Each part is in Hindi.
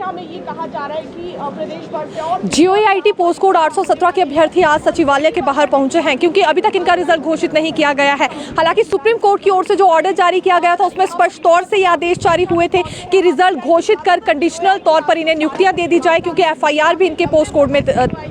नोटिया में ये कहा जा रहा है कि प्रदेश भर से और GOAIT पोस्ट कोड 817 के अभ्यर्थी आज सचिवालय के बाहर पहुंचे हैं क्योंकि अभी तक इनका रिजल्ट घोषित नहीं किया गया है। हालांकि सुप्रीम कोर्ट की ओर से जो ऑर्डर जारी किया गया था उसमें स्पष्ट तौर से ये आदेश जारी हुए थे कि रिजल्ट घोषित कर कंडीशनल तौर पर इन्हें नियुक्तियां दे दी जाए क्योंकि FIR भी इनके पोस्ट कोड में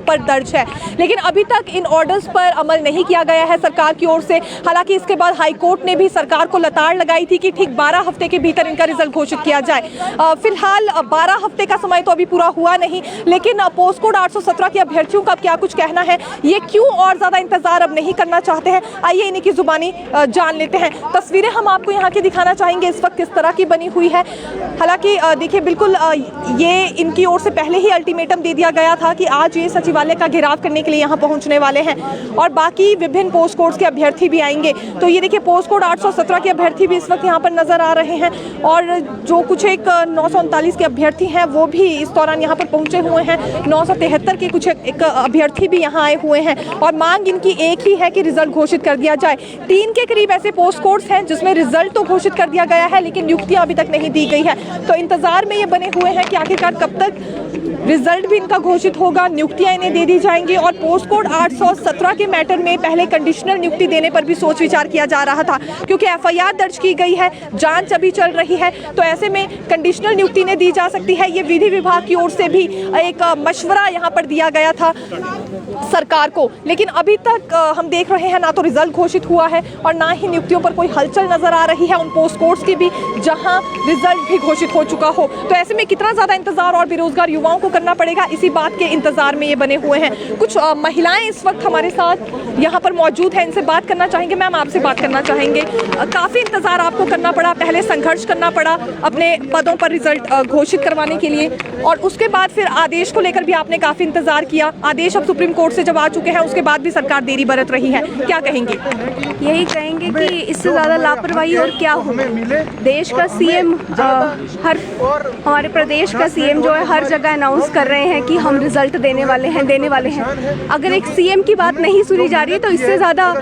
पर दर्ज है। लेकिन अभी तक इन ऑर्डर्स पर अमल नहीं किया गया है सरकार की ओर से। हालांकि इसके बाद हाईकोर्ट ने भी सरकार को लताड़ लगाई थी कि ठीक 12 हफ्ते के भीतर इनका रिजल्ट घोषित किया जाए। फिलहाल 12 हफ्ते का समय तो अभी पूरा हुआ नहीं, लेकिन पोस्ट कोड 817 के अभ्यर्थियों का क्या कुछ कहना है, ये क्यों और ज्यादा इंतजार अब नहीं करना चाहते हैं, आइए इन्हीं की जुबानी जान लेते हैं। तस्वीरें हम आपको यहाँ की दिखाना चाहेंगे इस वक्त किस तरह की बनी हुई है। हालांकि देखिए बिल्कुल ये इनकी ओर से पहले ही अल्टीमेटम दे दिया गया था कि आज ये सचिवालय का घेराव करने के लिए यहाँ पहुँचने वाले हैं और बाकी विभिन्न पोस्ट कोड्स के अभ्यर्थी भी आएंगे। तो ये देखिए पोस्ट कोड 817 के अभ्यर्थी भी इस वक्त यहाँ पर नजर आ रहे हैं और जो कुछ एक 939 के अभ्यर्थी हैं वो भी इस दौरान यहाँ पर पहुँचे हुए हैं। 973 के कुछ एक अभ्यर्थी भी यहाँ आए हुए हैं और मांग इनकी एक ही है कि रिजल्ट घोषित कर दिया जाए। 3 के करीब ऐसे पोस्ट कोड्स हैं जिसमें रिजल्ट तो घोषित कर दिया गया है लेकिन नियुक्तियां अभी तक नहीं दी गई है। तो इंतजार में ये बने हुए हैं कि आखिरकार कब तक रिजल्ट भी इनका घोषित होगा, नियुक्तियां इन्हें दे दी जाएंगी। और पोस्ट कोड 817 के मैटर में पहले कंडीशनल नियुक्ति देने पर भी सोच विचार किया जा रहा था क्योंकि FIR दर्ज की गई है, जांच अभी चल रही है, तो ऐसे में कंडीशनल नियुक्ति ने दी जा सकती है। ये विधि विभाग की ओर से भी एक मशवरा यहाँ पर दिया गया था सरकार को, लेकिन अभी तक हम देख रहे हैं ना तो रिजल्ट घोषित हुआ है और ना ही नियुक्तियों पर कोई हलचल नजर आ रही है उन पोस्ट कोड्स की भी जहां रिजल्ट भी घोषित हो चुका हो। तो ऐसे में कितना ज्यादा इंतजार और बेरोजगार युवाओं को करना पड़ेगा, इसी बात के इंतजार में ये बने हुए हैं। कुछ महिलाएं इस वक्त हमारे साथ यहाँ पर मौजूद हैं, इनसे बात करना चाहेंगे। मैम आपसे बात करना चाहेंगे, काफी इंतजार आपको करना पड़ा, पहले संघर्ष करना पड़ा अपने पदों पर रिजल्ट घोषित करवाने के लिए और उसके बाद फिर आदेश को लेकर भी आपने काफी इंतजार किया। आदेश अब सुप्रीम कोर्ट से जब आ चुके हैं उसके बाद भी सरकार देरी बरत रही है, क्या कहेंगे? यही कहेंगे कि इससे ज़्यादा लापरवाही और क्या हो। देश का CM हमारे प्रदेश का CM जो है हर जगह अनाउंस कर रहे हैं कि हम रिजल्ट देने वाले हैं। अगर एक CM की बात नहीं सुनी जा रही है तो इससे ज़्यादा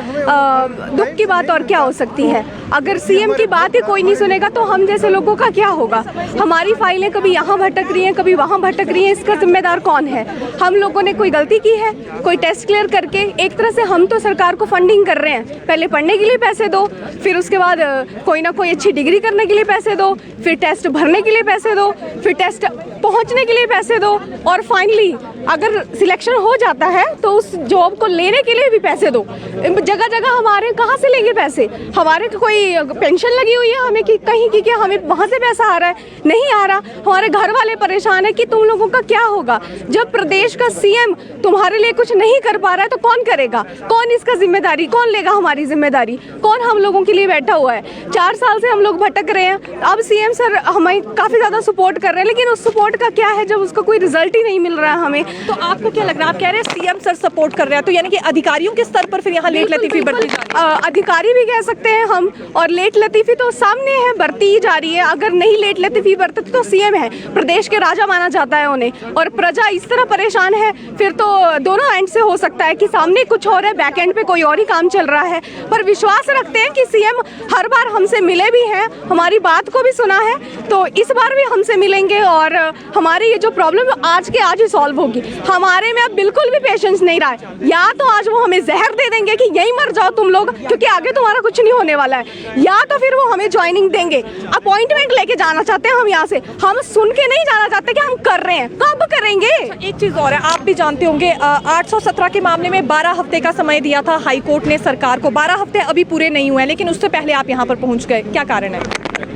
दुख की बात और क्या हो सकती है। अगर CM की बात ही कोई नहीं सुनेगा तो हम जैसे लोगों का क्या होगा। हमारी फाइलें कभी यहाँ भटक रही हैं, कभी वहाँ भटक रही हैं, इसका जिम्मेदार कौन है? हम लोगों ने कोई गलती की है? कोई टेस्ट क्लियर करके एक तरह से हम तो सरकार को फंडिंग कर रहे हैं, पहले पढ़ने के लिए पैसे दो, फिर उसके बाद कोई ना कोई अच्छी डिग्री करने के लिए पैसे दो, फिर टेस्ट भरने के लिए पैसे दो, फिर टेस्ट पहुंचने के लिए पैसे दो और फाइनली अगर सिलेक्शन हो जाता है तो उस जॉब को लेने के लिए भी पैसे दो। जगह जगह हमारे कहाँ से लेंगे पैसे? हमारे कोई पेंशन लगी हुई है हमें कि कहीं की क्या हमें वहाँ से पैसा आ रहा है? नहीं आ रहा। हमारे घर वाले परेशान है कि तुम लोगों का क्या होगा जब प्रदेश का CM तुम्हारे लिए कुछ नहीं कर पा रहा है तो कौन करेगा? कौन इसका जिम्मेदारी, कौन लेगा हमारी जिम्मेदारी? कौन हम लोगों के लिए बैठा हुआ है? 4 साल से हम लोग भटक रहे हैं। अब CM सर हमें काफ़ी ज़्यादा सपोर्ट कर रहे हैं लेकिन उस सपोर्ट का क्या है जब उसका कोई रिजल्ट ही नहीं मिल रहा है हमें। तो आपको क्या लग रहा है, आप कह रहे हैं CM सर सपोर्ट कर रहे हैं, तो यानी कि अधिकारियों के स्तर पर फिर यहाँ लेट लतीफी बरती जा रही है? अधिकारी भी कह सकते हैं हम, और लेट लतीफी तो सामने है, बरती ही जा रही है। अगर नहीं लेट लतीफी बरतते तो CM है, प्रदेश के राजा माना जाता है उन्हें, और प्रजा इस तरह परेशान है फिर तो दोनों एंड से हो सकता है कि सामने कुछ और है, बैक एंड पे कोई और ही काम चल रहा है। पर विश्वास रखते हैं कि CM हर बार हमसे मिले भी हैं, हमारी बात को भी सुना है, तो इस बार भी हमसे मिलेंगे और हमारी ये जो प्रॉब्लम है आज के आज ही सॉल्व होगी। हमारे में अब बिल्कुल भी पेशेंस नहीं रहा है। या तो आज वो हमें जहर दे देंगे कि यही मर जाओ तुम लोग क्योंकि आगे तुम्हारा कुछ नहीं होने वाला है, या तो फिर वो हमें ज्वाइनिंग देंगे। अपॉइंटमेंट लेके जाना चाहते हैं हम यहाँ से, हम सुन के नहीं जाना चाहते कि हम कर रहे हैं। कब करेंगे? एक चीज और है, आप भी जानते होंगे 817 के मामले में 12 हफ्ते का समय दिया था हाईकोर्ट ने सरकार को। 12 हफ्ते अभी पूरे नहीं हुए लेकिन उससे पहले आप यहाँ पर पहुँच गए, क्या कारण है?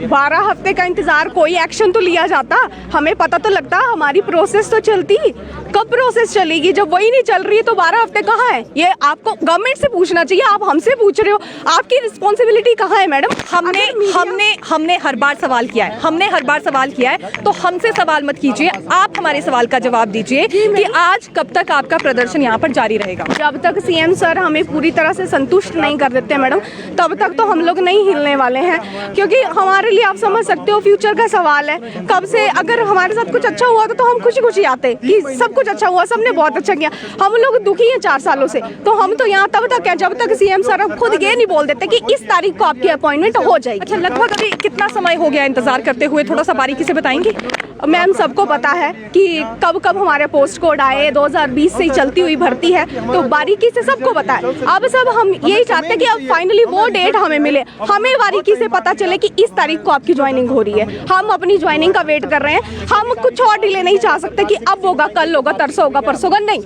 12 हफ्ते का इंतजार, कोई एक्शन तो लिया जाता, हमें पता तो लगता, हमारी प्रोसेस तो चलती। कब प्रोसेस चलेगी जब वही नहीं चल रही है तो 12 हफ्ते कहाँ है? ये आपको गवर्नमेंट से पूछना चाहिए, आप हमसे पूछ रहे हो, आपकी रिस्पॉन्सिबिलिटी कहाँ है मैडम? हमने हर बार सवाल किया है, तो हमसे सवाल मत कीजिए, आप हमारे सवाल का जवाब दीजिए कि आज कब तक आपका प्रदर्शन यहाँ पर जारी रहेगा? जब तक CM सर हमें पूरी तरह से संतुष्ट नहीं कर देते मैडम, तब तक तो हम लोग नहीं हिलने वाले हैं, क्योंकि हम हमारे लिए आप समझ सकते हो फ्यूचर का सवाल है। कब से अगर हमारे साथ कुछ अच्छा हुआ तो हम खुशी खुशी आते कि सब कुछ अच्छा हुआ, सबने बहुत अच्छा किया। हम लोग दुखी हैं 4 सालों से, तो हम तो यहाँ तब तक हैं जब तक सीएम सर खुद ये नहीं बोल देते कि इस तारीख को आपकी अपॉइंटमेंट हो जाएगी। अच्छा, लगभग अभी कितना समय हो गया इंतजार करते हुए, थोड़ा सा बारीकी से बताएंगी? मैम सबको पता है कि कब कब हमारे पोस्ट कोड आए, 2020 से ही चलती हुई भर्ती है, तो बारीकी से सबको पता है। अब सब हम यही चाहते हैं कि अब फाइनली वो डेट हमें मिले, हमें बारीकी से पता चले कि इस तारीख को आपकी ज्वाइनिंग हो रही है। हम अपनी ज्वाइनिंग का वेट कर रहे हैं, हम कुछ और डिले नहीं चाह सकते कि अब होगा, कल होगा, तरसों होगा, परसों होगा, नहीं,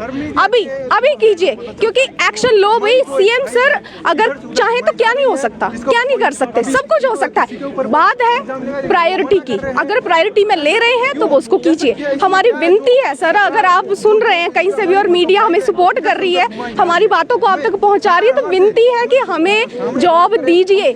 अभी कीजिए, क्योंकि एक्शन लो भाई। सीएम सर अगर चाहे तो क्या नहीं हो सकता, क्या नहीं कर सकते, सब कुछ हो सकता है। बात है प्रायोरिटी की, अगर प्रायोरिटी में ले रहे हैं तो वो उसको कीजिए। हमारी विनती है सर, अगर आप सुन रहे हैं कहीं से भी और मीडिया हमें सपोर्ट कर रही है, हमारी बातों को आप तक पहुंचा रही है, तो विनती है कि हमें जॉब दीजिए।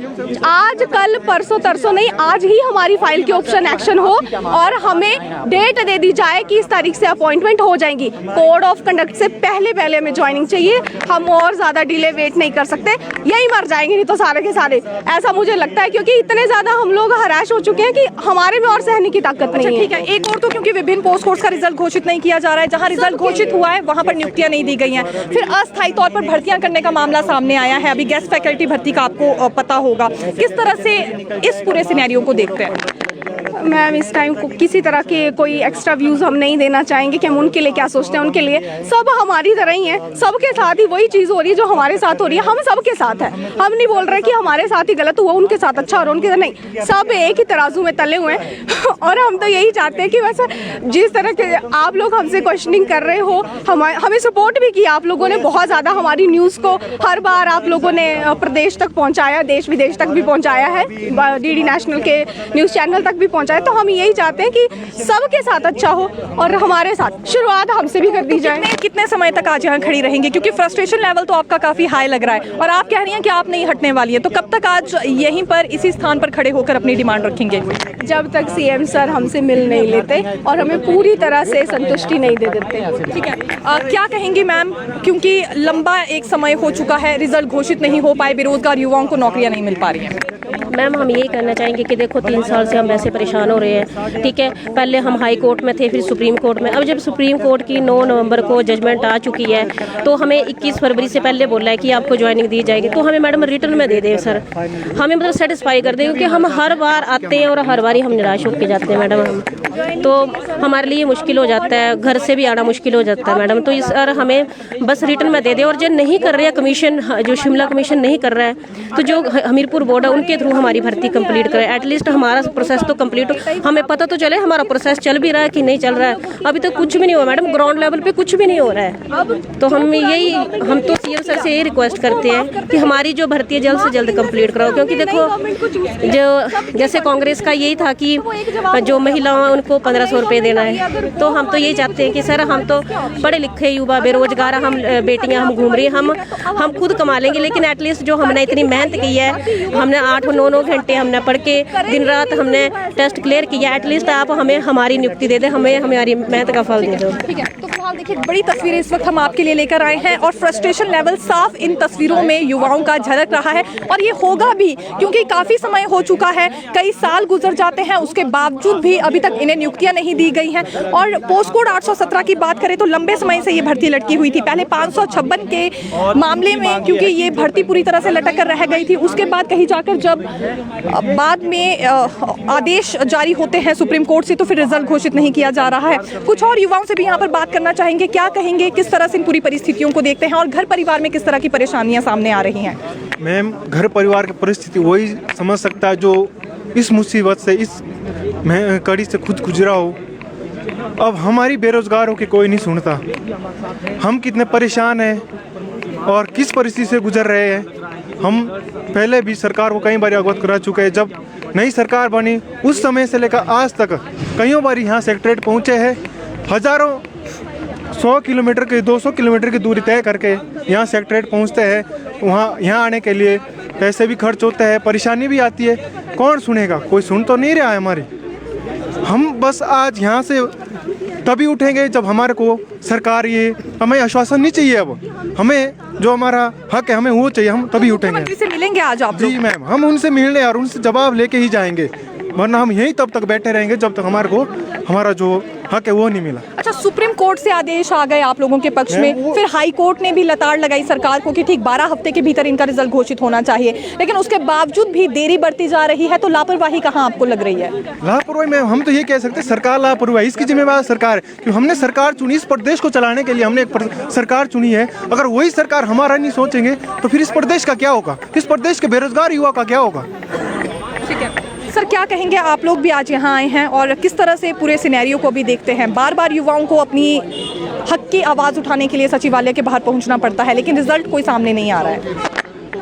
आज कल परसों तरसों नहीं, आज ही हमारी फाइल के ऑप्शन एक्शन हो और हमें डेट दे दी जाए कि इस तारीख से अपॉइंटमेंट हो जाएगी। कोड ऑफ कंडक्ट से पहले हमें ज्वाइनिंग चाहिए। हम और ज्यादा डिले वेट नहीं कर सकते, यही मर जाएंगे नहीं तो सारे के सारे, ऐसा मुझे लगता है, क्योंकि इतने ज्यादा हम लोग हराश हो चुके हैं कि हमारे में और सहने की ताकत नहीं है। ठीक है, एक और तो क्योंकि विभिन्न पोस्ट कोर्स का रिजल्ट घोषित नहीं किया जा रहा है, जहां रिजल्ट घोषित हुआ है वहां पर नियुक्तियां नहीं दी गई हैं, फिर अस्थायी तौर पर भर्तियां करने का मामला सामने आया है। अभी गेस्ट फैकल्टी भर्ती का आपको पता होगा, किस तरह से इस पूरे सिनेरियो को देखते हैं? मैम इस टाइम को किसी तरह के कोई एक्स्ट्रा व्यूज हम नहीं देना चाहेंगे कि हम उनके लिए क्या सोचते हैं। उनके लिए सब हमारी तरह ही है, सबके साथ ही वही चीज़ हो रही है जो हमारे साथ हो रही है। हम सबके साथ है, हम नहीं बोल रहे कि हमारे साथ ही गलत हुआ, उनके साथ अच्छा और उनके साथ नहीं, सब एक ही तराजू में तले हुए हैं। और हम तो यही चाहते हैं कि वैसे जिस तरह के आप लोग हमसे क्वेश्चनिंग कर रहे हो, हमें सपोर्ट भी किया आप लोगों ने बहुत ज़्यादा। हमारी न्यूज़ को हर बार आप लोगों ने प्रदेश तक पहुँचाया, देश विदेश तक भी पहुँचाया है, DD नेशनल के न्यूज़ चैनल तक भी पहुँचाया। तो हम यही चाहते हैं कि सबके साथ अच्छा हो और हमारे साथ शुरुआत हमसे भी कर दी जाए। कितने समय तक आज यहाँ खड़ी रहेंगी, क्योंकि फ्रस्ट्रेशन लेवल तो आपका काफी हाई लग रहा है और आप कह रही हैं कि आप नहीं हटने वाली है, तो कब तक आज यहीं पर इसी स्थान पर खड़े होकर अपनी डिमांड रखेंगे? जब तक सीएम सर हमसे मिल नहीं लेते और हमें पूरी तरह से संतुष्टि नहीं दे देते। ठीक है, क्या कहेंगी मैम, क्योंकि लंबा एक समय हो चुका है, रिजल्ट घोषित नहीं हो पाए, बेरोजगार युवाओं को नौकरियां नहीं मिल पा रही हैं। मैम हम यही कहना चाहेंगे कि देखो 3 साल से हम वैसे परेशान हो रहे हैं, ठीक है। पहले हम हाई कोर्ट में थे, फिर सुप्रीम कोर्ट में। अब जब सुप्रीम कोर्ट की 9 नवंबर को जजमेंट आ चुकी है, तो हमें 21 फरवरी से पहले बोला है कि आपको ज्वाइनिंग दी जाएगी, तो हमें मैडम रिटर्न में दे दें सर, हमें मतलब सेटिस्फाई कर दें, क्योंकि हम हर बार आते हैं और हर बार ही हम निराश होकर जाते हैं मैडम। हम तो हमारे लिए मुश्किल हो जाता है, घर से भी आना मुश्किल हो जाता है मैडम। तो इस सर हमें बस रिटर्न में दे दें। और जो नहीं कर रहे हैं कमीशन, जो शिमला कमीशन नहीं कर रहा है, तो जो हमीरपुर बोर्ड है उनके थ्रू हमारी भर्ती कंप्लीट करें, एटलीस्ट हमारा प्रोसेस तो कंप्लीट हो, हमें पता तो चले हमारा प्रोसेस चल भी रहा है कि नहीं चल रहा है। अभी तो कुछ भी नहीं हुआ मैडम, ग्राउंड लेवल पे कुछ भी नहीं हो रहा है। तो हम तो सीएम सर से यही रिक्वेस्ट करते हैं कि हमारी जो भर्ती है जल्द से जल्द कंप्लीट कराओ, क्योंकि देखो जो जैसे कांग्रेस का यही था कि जो महिलाओं उनको 1500 रुपये देना है, तो हम तो यही चाहते हैं कि सर हम तो पढ़े लिखे युवा बेरोजगार, हम बेटियां हम घूम रही हैं, हम खुद कमा लेंगे, लेकिन एटलीस्ट जो हमने इतनी मेहनत की है, हमने 8-9 घंटे हमने पढ़ के दिन रात हमने टेस्ट क्लियर किया, एटलीस्ट आप हमें हमारी नियुक्ति दे दें, हमें हमारी मेहनत का फल दे दो। ठीक है, तो फिलहाल देखिए बड़ी तस्वीरें इस वक्त हम आपके लिए लेकर आए हैं और फ्रस्ट्रेशन लेवल साफ इन तस्वीरों में युवाओं का झलक रहा है और ये होगा भी, क्योंकि काफ़ी समय हो चुका है, कई साल गुजर जाते हैं, उसके बावजूद भी अभी तक इन्हें नियुक्तियां नहीं दी गई हैं। और पोस्ट कोड 817 की बात करें तो लंबे समय से ये भर्ती लटकी हुई थी, पहले 556 के मामले में, क्योंकि ये भर्ती पूरी तरह से लटक कर रह गई थी। उसके बाद कहीं जाकर जब बाद में आदेश जारी होते हैं सुप्रीम कोर्ट से, तो फिर रिजल्ट घोषित नहीं किया जा रहा है। कुछ और युवाओं से भी यहाँ पर बात करना चाहेंगे, क्या कहेंगे, किस तरह से इन पूरी परिस्थितियों को देखते हैं और घर परिवार में किस तरह की परेशानियां सामने आ रही हैं? मैम घर परिवार की परिस्थिति वही समझ सकता है जो इस मुसीबत से, इस कड़ी से खुद गुजरा हो। अब हमारी बेरोजगारों की कोई नहीं सुनता, हम कितने परेशान हैं और किस परिस्थिति से गुजर रहे हैं। हम पहले भी सरकार को कई बार अवगत करा चुके हैं। जब नई सरकार बनी उस समय से लेकर आज तक कईयों बार यहाँ सेक्रेटरीट पहुँचे हैं, हज़ारों 100 किलोमीटर की 200 किलोमीटर की दूरी तय करके यहाँ सेक्रेटरीट पहुँचते हैं। वहाँ यहाँ आने के लिए पैसे भी खर्च होते हैं, परेशानी भी आती है। कौन सुनेगा, कोई सुन तो नहीं रहा है हमारी। हम बस आज यहाँ से तभी उठेंगे जब हमारे को सरकार ये हमें आश्वासन नहीं चाहिए। अब हमें जो हमारा हक है हमें वो चाहिए, हम तभी उठेंगे। मुख्यमंत्री से मिलेंगे आज आप लोग? जी मैम, हम उनसे मिलने और उनसे जवाब लेके ही जाएंगे, वरना हम यहीं तब तक बैठे रहेंगे जब तक हमारे को हमारा जो हक है वो नहीं मिला। अच्छा, सुप्रीम कोर्ट से आदेश आ गए आप लोगों के पक्ष में, फिर हाई कोर्ट ने भी लताड़ लगाई सरकार को कि ठीक 12 हफ्ते के भीतर इनका रिजल्ट घोषित होना चाहिए, लेकिन उसके बावजूद भी देरी बढ़ती जा रही है, तो लापरवाही कहाँ आपको लग रही है? लापरवाही में हम तो ये कह सकते हैं सरकार लापरवाही, इसकी जिम्मेवार सरकार है, क्योंकि हमने सरकार चुनी इस प्रदेश को चलाने के लिए, हमने एक सरकार चुनी है। अगर वही सरकार हमारा नहीं सोचेंगे तो फिर इस प्रदेश का क्या होगा, इस प्रदेश के बेरोजगार युवा का क्या होगा? ठीक है सर, क्या कहेंगे? आप लोग भी आज यहाँ आए हैं और किस तरह से पूरे सिनेरियो को भी देखते हैं? बार बार युवाओं को अपनी हक की आवाज़ उठाने के लिए सचिवालय के बाहर पहुँचना पड़ता है, लेकिन रिजल्ट कोई सामने नहीं आ रहा है।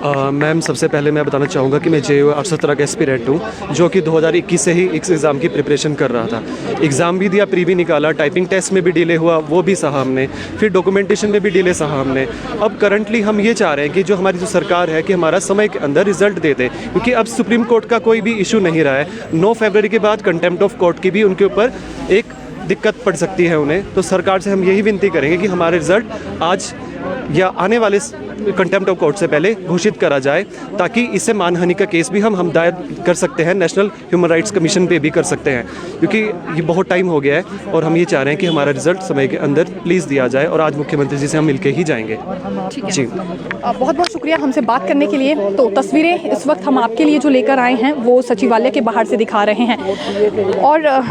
मैम, सबसे पहले मैं बताना चाहूँगा कि मैं JU 817 का एस्पिरेंट हूँ, जो कि 2021 से ही इस एग्ज़ाम की प्रिपरेशन कर रहा था। एग्ज़ाम भी दिया, प्री भी निकाला, टाइपिंग टेस्ट में भी डिले हुआ, वो भी सहा हमने, फिर डॉक्यूमेंटेशन में भी डिले सहा हमने। अब करंटली हम ये चाह रहे हैं कि जो हमारी जो सरकार है कि हमारा समय के अंदर रिजल्ट दे दे, क्योंकि अब सुप्रीम कोर्ट का कोई भी इशू नहीं रहा है। 9 फरवरी के बाद कंटेम्प्ट ऑफ कोर्ट की भी उनके ऊपर एक दिक्कत पड़ सकती है उन्हें। तो सरकार से हम यही विनती करेंगे कि हमारे रिजल्ट आज या आने वाले कंटेम्प्ट ऑफ कोर्ट से पहले घोषित करा जाए, ताकि इससे मानहानि का केस भी हम दायर कर सकते हैं, नेशनल ह्यूमन राइट्स कमीशन पे भी कर सकते हैं, क्योंकि ये बहुत टाइम हो गया है और हम ये चाह रहे हैं कि हमारा रिजल्ट समय के अंदर प्लीज़ दिया जाए, और आज मुख्यमंत्री जी से हम मिलकर ही जाएंगे। जी, बहुत बहुत शुक्रिया हमसे बात करने के लिए। तो तस्वीरें इस वक्त हम आपके लिए जो लेकर आए हैं वो सचिवालय के बाहर से दिखा रहे हैं, और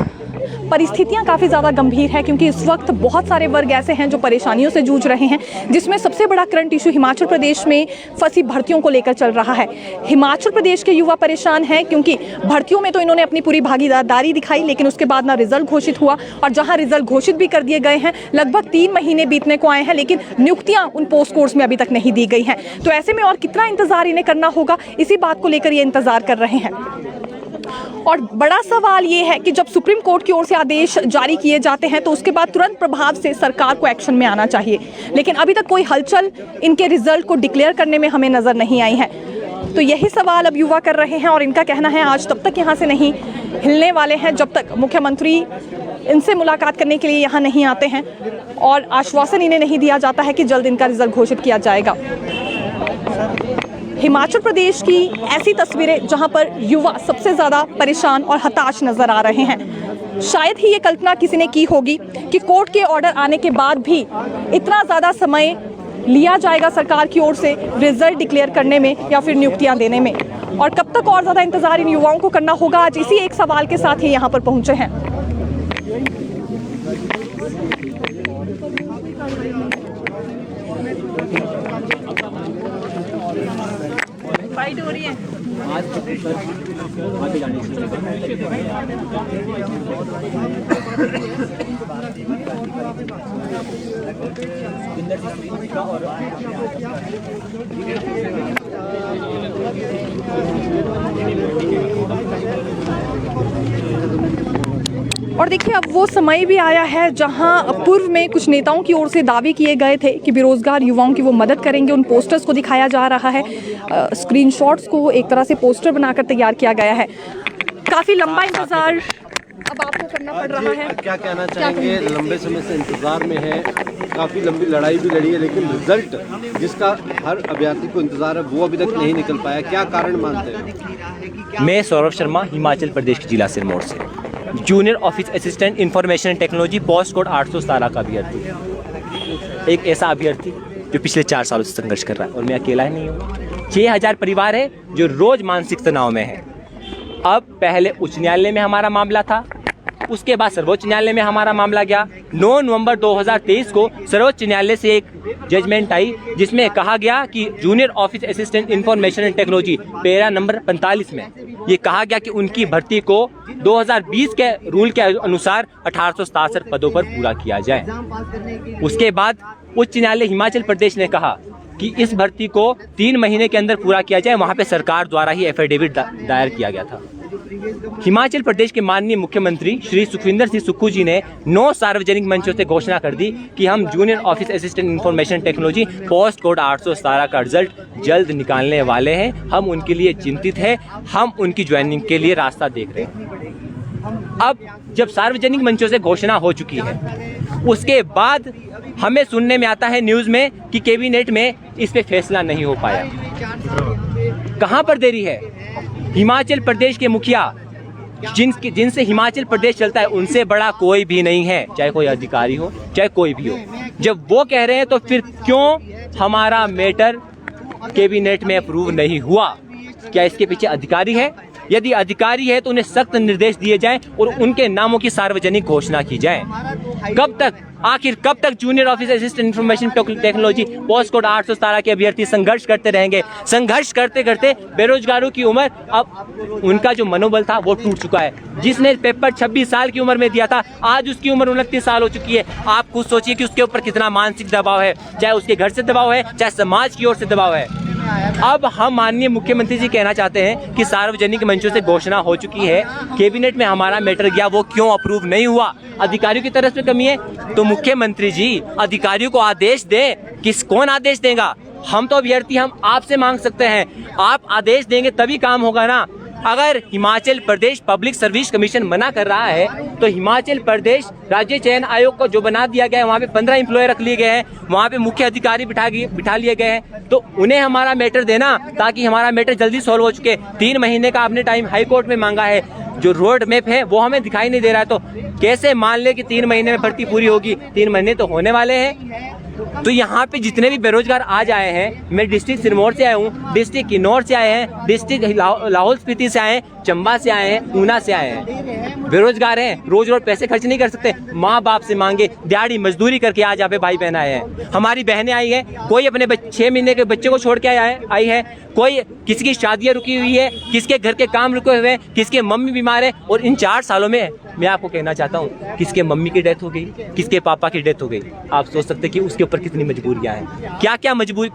परिस्थितियां काफ़ी ज़्यादा गंभीर है, क्योंकि इस वक्त बहुत सारे वर्ग ऐसे हैं जो परेशानियों से जूझ रहे हैं, जिसमें सबसे बड़ा करंट इशू हिमाचल प्रदेश में फंसी भर्तियों को लेकर चल रहा है। हिमाचल प्रदेश के युवा परेशान हैं, क्योंकि भर्तियों में तो इन्होंने अपनी पूरी भागीदारी दिखाई, लेकिन उसके बाद ना रिजल्ट घोषित हुआ, और जहां रिजल्ट घोषित भी कर दिए गए हैं, लगभग 3 महीने बीतने को आए हैं, लेकिन नियुक्तियां उन पोस्ट कोर्स में अभी तक नहीं दी गई हैं। तो ऐसे में और कितना इंतजार इन्हें करना होगा, इसी बात को लेकर ये इंतजार कर रहे हैं। और बड़ा सवाल ये है कि जब सुप्रीम कोर्ट की ओर से आदेश जारी किए जाते हैं तो उसके बाद तुरंत प्रभाव से सरकार को एक्शन में आना चाहिए, लेकिन अभी तक कोई हलचल इनके रिजल्ट को डिक्लेयर करने में हमें नज़र नहीं आई है। तो यही सवाल अब युवा कर रहे हैं, और इनका कहना है आज तब तक यहाँ से नहीं हिलने वाले हैं जब तक मुख्यमंत्री इनसे मुलाकात करने के लिए यहाँ नहीं आते हैं और आश्वासन इन्हें नहीं दिया जाता है कि जल्द इनका रिजल्ट घोषित किया जाएगा। हिमाचल प्रदेश की ऐसी तस्वीरें जहां पर युवा सबसे ज़्यादा परेशान और हताश नज़र आ रहे हैं। शायद ही ये कल्पना किसी ने की होगी कि कोर्ट के ऑर्डर आने के बाद भी इतना ज़्यादा समय लिया जाएगा सरकार की ओर से रिजल्ट डिक्लेयर करने में या फिर नियुक्तियां देने में, और कब तक और ज़्यादा इंतज़ार इन युवाओं को करना होगा। आज इसी एक सवाल के साथ ही यहाँ पर पहुँचे हैं। फाइट हो रही है। और देखिए, अब वो समय भी आया है जहां पूर्व में कुछ नेताओं की ओर से दावे किए गए थे कि बेरोजगार युवाओं की वो मदद करेंगे। उन पोस्टर्स को दिखाया जा रहा है, स्क्रीनशॉट्स को एक तरह से पोस्टर बनाकर तैयार किया गया है। काफ़ी लंबा इंतज़ार अब आपको करना पड़ रहा है। क्या कहना चाहेंगे? लंबे समय से इंतज़ार में है, काफ़ी लंबी लड़ाई भी लड़ी है, लेकिन रिजल्ट जिसका हर अभ्यर्थी को इंतज़ार है वो अभी तक नहीं निकल पाया, क्या कारण मानते हैं? मैं सौरभ शर्मा, हिमाचल प्रदेश के जिला सिरमौर से, junior office assistant information technology, post code 817 का अभ्यर्थी। एक ऐसा अभ्यर्थी जो पिछले 4 सालों से संघर्ष कर रहा है, और मैं अकेला ही नहीं हूँ। 6000 परिवार है जो रोज़ मानसिक तनाव में है। अब पहले उच्च न्यायालय में हमारा मामला था, उसके बाद सर्वोच्च न्यायालय में हमारा मामला गया। 9 नवंबर 2023 को सर्वोच्च न्यायालय से एक जजमेंट आई जिसमें कहा गया कि junior office assistant information and technology para number 45 में ये कहा गया कि उनकी भर्ती को 2020 के रूल के अनुसार 1867 पदों पर पूरा किया जाए। उसके बाद उच्च न्यायालय हिमाचल प्रदेश ने कहा कि इस भर्ती को 3 महीने के अंदर पूरा किया जाए। वहाँ पे सरकार द्वारा ही एफिडेविट दायर किया गया था। हिमाचल प्रदेश के माननीय मुख्यमंत्री श्री सुखविंदर सिंह सुक्खू जी ने 9 सार्वजनिक मंचों से घोषणा कर दी कि हम junior office assistant information technology post code 817 का रिजल्ट जल्द निकालने वाले हैं। हम उनके लिए चिंतित हैं, हम उनकी ज्वाइनिंग के लिए रास्ता देख रहे हैं। अब जब सार्वजनिक मंचों से घोषणा हो चुकी है, उसके बाद हमें सुनने में आता है न्यूज़ में कि कैबिनेट में इस पे फैसला नहीं हो पाया। कहाँ पर देरी है? हिमाचल प्रदेश के मुखिया जिनसे हिमाचल प्रदेश चलता है, उनसे बड़ा कोई भी नहीं है, चाहे कोई अधिकारी हो चाहे कोई भी हो। जब वो कह रहे हैं तो फिर क्यों हमारा मैटर कैबिनेट में अप्रूव नहीं हुआ? क्या इसके पीछे अधिकारी है? यदि अधिकारी है तो उन्हें सख्त निर्देश दिए जाएं और उनके नामों की सार्वजनिक घोषणा की जाए। कब तक, आखिर कब तक junior office assistant information technology post code 817 के अभ्यर्थी संघर्ष करते रहेंगे? संघर्ष करते करते बेरोजगारों की उम्र, अब उनका जो मनोबल था वो टूट चुका है। जिसने पेपर 26 साल की उम्र में दिया था, आज उसकी उम्र 29 साल हो चुकी है। आप खुद सोचिए कि उसके ऊपर कितना मानसिक दबाव है, चाहे उसके घर से दबाव है, चाहे समाज की ओर से दबाव है। अब हम माननीय मुख्यमंत्री जी कहना चाहते हैं कि सार्वजनिक मंचों से घोषणा हो चुकी है, कैबिनेट में हमारा मैटर गया, वो क्यों अप्रूव नहीं हुआ? अधिकारियों की तरफ से कमी है तो मुख्यमंत्री जी अधिकारियों को आदेश दें। कौन आदेश देगा? हम तो अभ्यर्थी, हम आपसे मांग सकते हैं, आप आदेश देंगे तभी काम होगा ना। अगर Himachal Pradesh public service commission मना कर रहा है तो हिमाचल प्रदेश राज्य चयन आयोग को जो बना दिया गया है, वहाँ पे 15 एम्प्लॉय रख लिए गए हैं, वहाँ पे मुख्य अधिकारी बिठा लिए गए हैं, तो उन्हें हमारा मैटर देना ताकि हमारा मैटर जल्दी सॉल्व हो चुके। 3 महीने का आपने टाइम हाई कोर्ट में मांगा है, जो रोड मैप है वो हमें दिखाई नहीं दे रहा है, तो कैसे मान ले कि 3 महीने में भर्ती पूरी होगी? 3 महीने तो होने वाले हैं। तो यहाँ पे जितने भी बेरोजगार आज आए हैं, मैं डिस्ट्रिक्ट सिरमौर से आया हूँ, डिस्ट्रिक्ट किन्नौर से आए हैं, डिस्ट्रिक्ट लाहौल स्पीति से आए हैं, चंबा से आए हैं, ऊना से आए हैं, बेरोजगार हैं, रोज रोज पैसे खर्च नहीं कर सकते, माँ बाप से मांगे दिहाड़ी मजदूरी करके आज यहाँ पे भाई बहन आए हैं। हमारी बहनें आई हैं, कोई अपने 6 महीने के बच्चे को छोड़ के आई है, कोई किसी की शादियाँ रुकी हुई है, किसके घर के काम रुके हुए हैं, किसके मम्मी बीमार है। और इन 4 सालों में मैं आपको कहना चाहता हूँ, किसके मम्मी की डेथ हो गई, किसके पापा की डेथ हो गई। आप सोच सकते हैं कि उसके ऊपर कितनी मजबूरियाँ हैं, क्या क्या मजबूरी,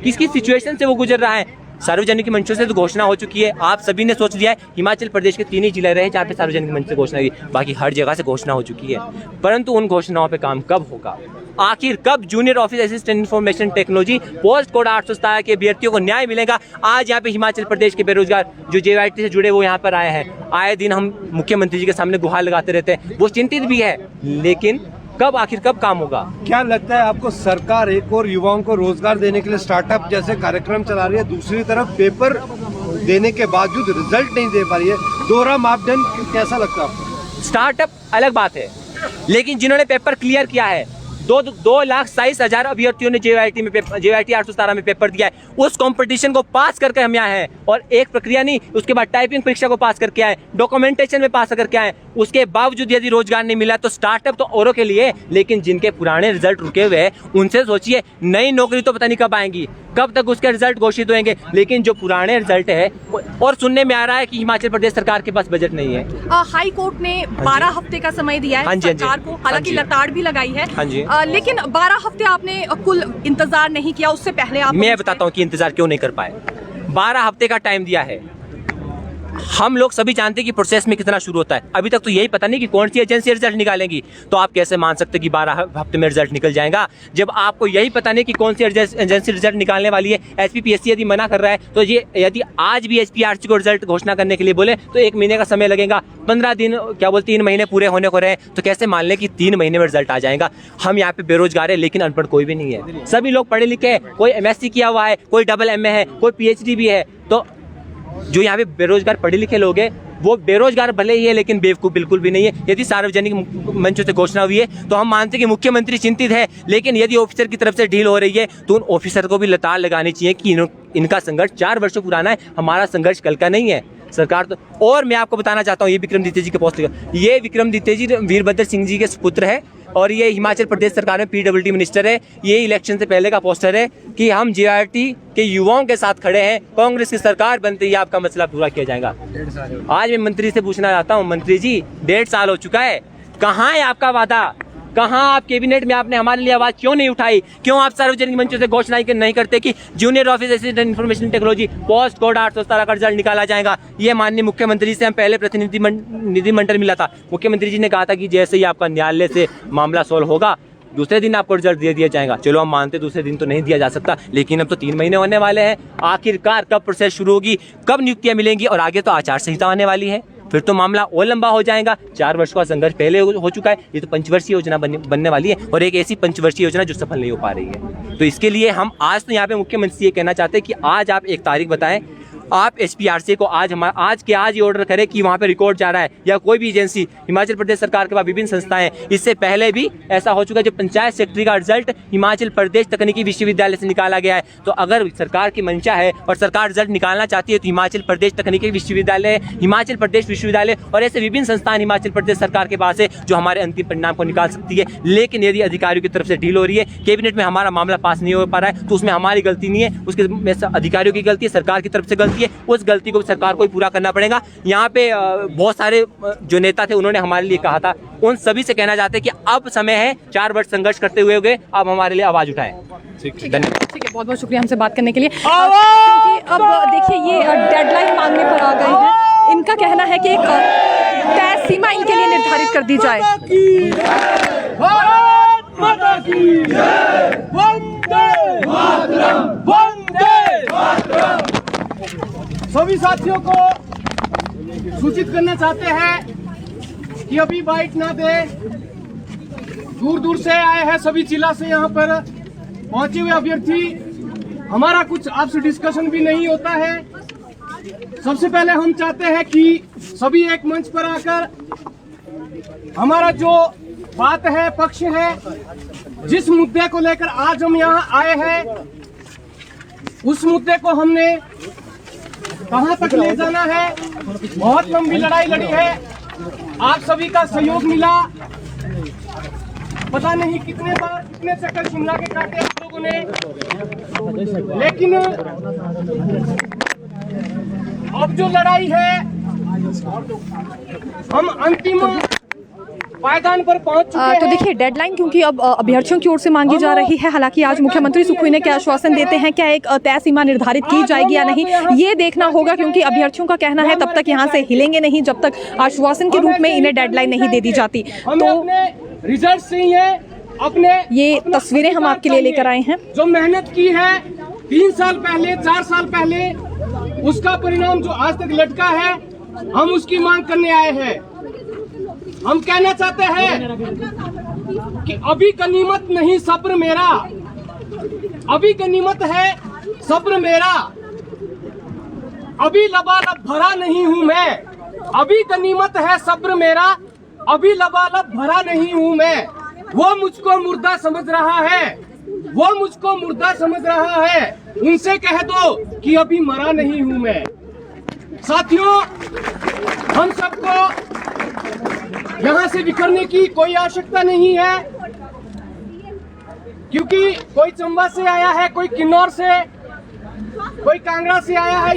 किसकी सिचुएशन से वो गुजर रहा है। सार्वजनिक मंचों से तो घोषणा हो चुकी है, आप सभी ने सोच लिया है। हिमाचल प्रदेश के 3 ही जिले रहे जहाँ पे सार्वजनिक मंच से घोषणा हुई, बाकी हर जगह से घोषणा हो चुकी है। परंतु उन घोषणाओं पे काम कब होगा? आखिर कब junior office assistant information technology post code 817 के अभ्यर्थियों को न्याय मिलेगा? आज यहाँ पे हिमाचल प्रदेश के बेरोजगार जो JYT से जुड़े वो यहाँ पर आए हैं, आए दिन हम मुख्यमंत्री जी के सामने गुहार लगाते रहते हैं, वो चिंतित भी है, लेकिन आखिर कब काम होगा? क्या लगता है आपको, सरकार एक और युवाओं को रोजगार देने के लिए स्टार्टअप जैसे कार्यक्रम चला रही है, दूसरी तरफ पेपर देने के बावजूद रिजल्ट नहीं दे पा रही है, दोहरा मापदंड कैसा लगता है आपको? स्टार्टअप अलग बात है, लेकिन जिन्होंने पेपर क्लियर किया है, 2,27,000 अभ्यर्थियों ने JYT 817 में पेपर दिया है, उस कंपटीशन को पास करके हम यहाँ हैं। और एक प्रक्रिया नहीं, उसके बाद टाइपिंग परीक्षा को पास करके आए, डॉक्यूमेंटेशन में पास करके आए, उसके बावजूद यदि रोजगार नहीं मिला तो स्टार्टअप तो औरों के लिए, लेकिन जिनके पुराने रिजल्ट रुके हुए हैं उनसे सोचिए, नई नौकरी तो पता नहीं कब आएंगी, कब तक उसके रिजल्ट घोषित होंगे, लेकिन जो पुराने रिजल्ट है। और सुनने में आ रहा है कि हिमाचल प्रदेश सरकार के पास बजट नहीं है। हाई कोर्ट ने 12 हफ्ते का समय दिया है सरकार को, हालांकि लताड़ भी लगाई है, लेकिन 12 हफ्ते आपने कुल इंतजार नहीं किया, उससे पहले आप, मैं बताता हूँ कि इंतजार क्यों नहीं कर पाए। 12 हफ्ते का टाइम दिया है, हम लोग सभी जानते हैं कि प्रोसेस में कितना शुरू होता है। अभी तक तो यही पता नहीं कि कौन सी एजेंसी रिजल्ट निकालेंगी, तो आप कैसे मान सकते हैं कि 12 हफ्ते में रिजल्ट निकल जाएगा, जब आपको यही पता नहीं कि कौन सी एजेंसी रिजल्ट निकालने वाली है। SPPSC यदि मना कर रहा है तो ये, यदि आज भी SPRC को रिजल्ट घोषणा करने के लिए बोले तो 1 महीने का समय लगेगा, 15 दिन, क्या बोलते 3 महीने पूरे होने को रहे, तो कैसे मान ले कि 3 महीने में रिजल्ट आ जाएगा? हम यहाँ पे बेरोजगार है, लेकिन अनपढ़ कोई भी नहीं है, सभी लोग पढ़े लिखे हैं, कोई MSc किया हुआ है, कोई MA है, कोई PhD भी है। तो जो यहाँ पे बेरोजगार पढ़े लिखे लोग हैं वो बेरोजगार भले ही है, लेकिन बेवकूफ़ बिल्कुल भी नहीं है। यदि सार्वजनिक मंचों से घोषणा हुई है तो हम मानते हैं कि मुख्यमंत्री चिंतित है, लेकिन यदि ऑफिसर की तरफ से ढील हो रही है तो उन ऑफिसर को भी लताड़ लगानी चाहिए कि इनका संघर्ष 4 वर्षों पुराना है, हमारा संघर्ष कल का नहीं है। सरकार तो, और मैं आपको बताना चाहता हूँ, ये विक्रमादित्य जी के पोस्ट, ये विक्रमादित्य जी वीरभद्र सिंह जी के पुत्र है और ये हिमाचल प्रदेश सरकार में PWD मिनिस्टर है। ये इलेक्शन से पहले का पोस्टर है कि हम JYT के युवाओं के साथ खड़े हैं, कांग्रेस की सरकार बनते ही आपका मसला पूरा किया जाएगा। आज मैं मंत्री से पूछना चाहता हूँ, मंत्री जी 1.5 साल हो चुका है, कहाँ है आपका वादा? कहाँ आप कैबिनेट में आपने हमारे लिए आवाज क्यों नहीं उठाई? क्यों आप सार्वजनिक मंचों से घोषणा नहीं करते कि junior office assistant information technology post code 817 का रिजल्ट निकाला जाएगा? ये माननीय मुख्यमंत्री से हम पहले प्रतिनिधिमंडल मिला था, मुख्यमंत्री जी ने कहा था कि जैसे ही आपका न्यायालय से मामला सोल्व होगा दूसरे दिन आपको रिजल्ट दे दिया जाएगा। चलो हम मानते दूसरे दिन तो नहीं दिया जा सकता, लेकिन अब तो 3 महीने होने वाले हैं। आखिरकार कब प्रोसेस शुरू होगी, कब नियुक्तियां मिलेंगी? और आगे तो आचार संहिता आने वाली है, फिर तो मामला और लंबा हो जाएगा। 4 वर्ष का संघर्ष पहले हो चुका है, ये तो पंचवर्षीय योजना बनने वाली है, और एक ऐसी पंचवर्षीय योजना जो सफल नहीं हो पा रही है। तो इसके लिए हम आज तो यहाँ पे मुख्यमंत्री से ये कहना चाहते हैं कि आज आप एक तारीख बताएं, आप HPRC को आज ये ऑर्डर करें कि वहाँ पे रिकॉर्ड जा रहा है, या कोई भी एजेंसी, हिमाचल प्रदेश सरकार के पास विभिन्न संस्थाएं, इससे पहले भी ऐसा हो चुका है, जब पंचायत सेक्रेटरी का रिजल्ट हिमाचल प्रदेश तकनीकी विश्वविद्यालय से निकाला गया है। तो अगर सरकार की मंशा है और सरकार रिजल्ट निकालना चाहती है, तो हिमाचल प्रदेश तकनीकी विश्वविद्यालय, हिमाचल प्रदेश विश्वविद्यालय और ऐसे विभिन्न संस्थान हिमाचल प्रदेश सरकार के पास है जो हमारे अंतिम परिणाम को निकाल सकती है। लेकिन यदि अधिकारियों की तरफ से ढील हो रही है, कैबिनेट में हमारा मामला पास नहीं हो पा रहा है, तो उसमें हमारी गलती नहीं है, उसके अधिकारियों की गलती है, सरकार की तरफ से गलती है। उस गलती को सरकार को ही पूरा करना पड़ेगा। यहाँ पे बहुत सारे जो नेता थे उन्होंने हमारे लिए कहा था, उन सभी से कहना चाहते हैं कि अब समय है, 4 वर्ष संघर्ष करते हुए गए, अब हमारे लिए आवाज उठाएं। धन्यवाद। ठीक है, बहुत बहुत शुक्रिया हमसे बात करने के लिए। क्योंकि अब देखिए ये डेडलाइन मांगने पर आ गए हैं। इनका कहना है कि एक तय सीमा इनके लिए निर्धारित कर दी जाए। भारत माता की जय, वंदे मातरम, वंदे मातरम। सभी साथियों को सूचित करना चाहते हैं कि अभी बाइट ना दे, दूर दूर से आए हैं, सभी जिला से यहाँ पर पहुंचे हुए अभ्यर्थी, हमारा कुछ आपसे डिस्कशन भी नहीं होता है। सबसे पहले हम चाहते हैं कि सभी एक मंच पर आकर हमारा जो बात है, पक्ष है, जिस मुद्दे को लेकर आज हम यहाँ आए हैं, उस मुद्दे को हमने कहां तक ले जाना है। बहुत लंबी लड़ाई लड़ी है, आप सभी का सहयोग मिला, पता नहीं कितने बार कितने चक्कर शिमला के काटे आप लोगों ने, लेकिन अब जो लड़ाई है हम अंतिम पायदान पर पहुंच चुके हैं। तो देखिए डेडलाइन क्योंकि अब अभ्यर्थियों की ओर से मांगी जा रही है। हालांकि आज मुख्यमंत्री सुखोई ने क्या आश्वासन देते हैं, क्या एक तय सीमा निर्धारित की जाएगी या नहीं, ये देखना होगा, क्योंकि अभ्यर्थियों का कहना है तब तक यहाँ से हिलेंगे नहीं जब तक आश्वासन के रूप में इन्हें डेडलाइन नहीं दे दी जाती। तो रिजल्ट से ही है, अपने ये तस्वीरें हम आपके लिए लेकर आए हैं। जो मेहनत की है 3 साल पहले, 4 साल पहले, उसका परिणाम जो आज तक लटका है, हम उसकी मांग करने आए हैं। हम कहना चाहते हैं कि अभी गनीमत नहीं सब्र मेरा, अभी गनीमत है सब्र मेरा, अभी लबालब भरा नहीं हूं मैं, अभी गनीमत है सब्र मेरा, अभी लबालब भरा नहीं हूं मैं। वो मुझको मुर्दा समझ रहा है, वो मुझको मुर्दा समझ रहा है, उनसे कह दो कि अभी मरा नहीं हूं मैं। साथियों, हम सबको यहाँ से बिखरने की कोई आवश्यकता नहीं है, क्योंकि कोई चंबा से आया है, कोई किन्नौर से, कोई कांगड़ा से आया है,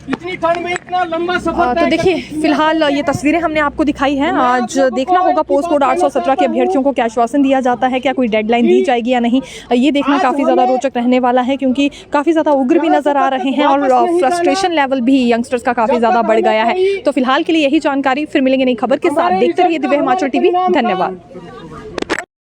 इतनी ठंड में इतना लंबा सफर। तो देखिए फिलहाल ये तस्वीरें हमने आपको दिखाई हैं। आज देखना होगा पोस्ट कोड 817 के अभ्यर्थियों को क्या आश्वासन दिया जाता है, क्या कोई डेडलाइन दी जाएगी या नहीं, ये देखना काफ़ी ज़्यादा रोचक रहने वाला है, क्योंकि काफ़ी ज़्यादा उग्र भी नज़र आ रहे हैं और फ्रस्ट्रेशन लेवल भी यंगस्टर्स का काफ़ी ज़्यादा बढ़ गया है। तो फिलहाल के लिए यही जानकारी, फिर मिलेंगे नई खबर के साथ। देखते रहिए दिव्य हिमाचल टीवी। धन्यवाद।